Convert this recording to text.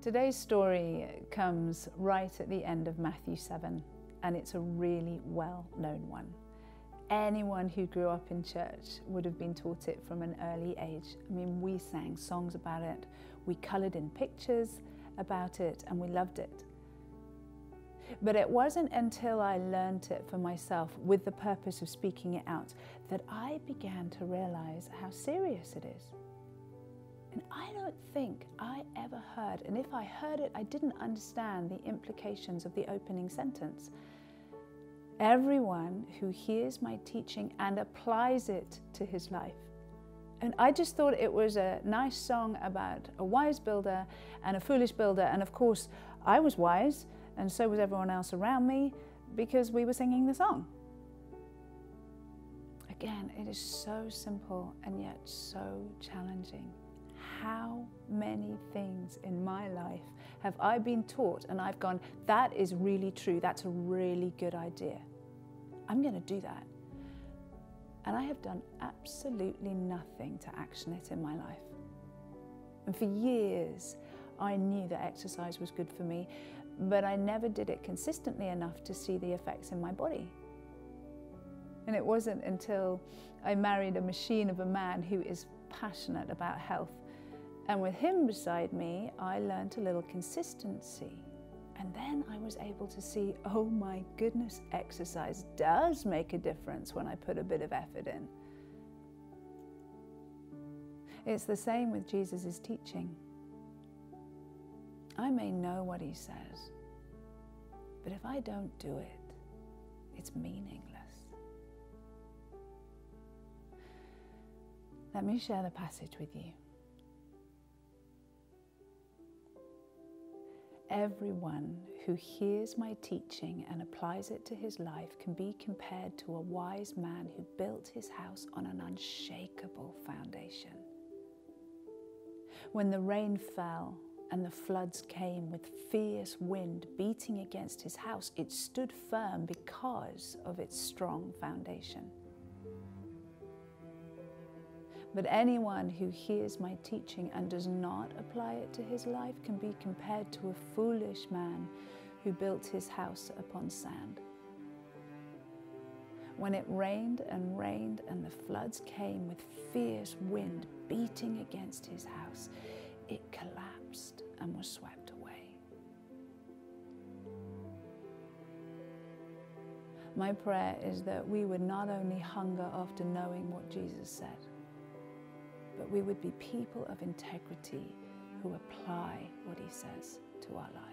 Today's story comes right at the end of Matthew 7, and it's a really well-known one. Anyone who grew up in church would have been taught it from an early age. I mean, we sang songs about it, we coloured in pictures about it, and we loved it. But it wasn't until I learnt it for myself with the purpose of speaking it out that I began to realise how serious it is. And I don't think I ever heard, and if I heard it, I didn't understand the implications of the opening sentence. Everyone who hears my teaching and applies it to his life. And I just thought it was a nice song about a wise builder and a foolish builder. And of course, I was wise, and so was everyone else around me, because we were singing the song. Again, it is so simple and yet so challenging. How many things in my life have I been taught and I've gone, that is really true, that's a really good idea. I'm going to do that. And I have done absolutely nothing to action it in my life. And for years, I knew that exercise was good for me, but I never did it consistently enough to see the effects in my body. And it wasn't until I married a machine of a man who is passionate about health, and with him beside me, I learned a little consistency. And then I was able to see, oh my goodness, exercise does make a difference when I put a bit of effort in. It's the same with Jesus' teaching. I may know what he says, but if I don't do it, it's meaningless. Let me share the passage with you. Everyone who hears my teaching and applies it to his life can be compared to a wise man who built his house on an unshakable foundation. When the rain fell and the floods came with fierce wind beating against his house, it stood firm because of its strong foundation. But anyone who hears my teaching and does not apply it to his life can be compared to a foolish man who built his house upon sand. When it rained and the floods came with fierce wind beating against his house, it collapsed and was swept away. My prayer is that we would not only hunger after knowing what Jesus said, but we would be people of integrity who apply what he says to our lives.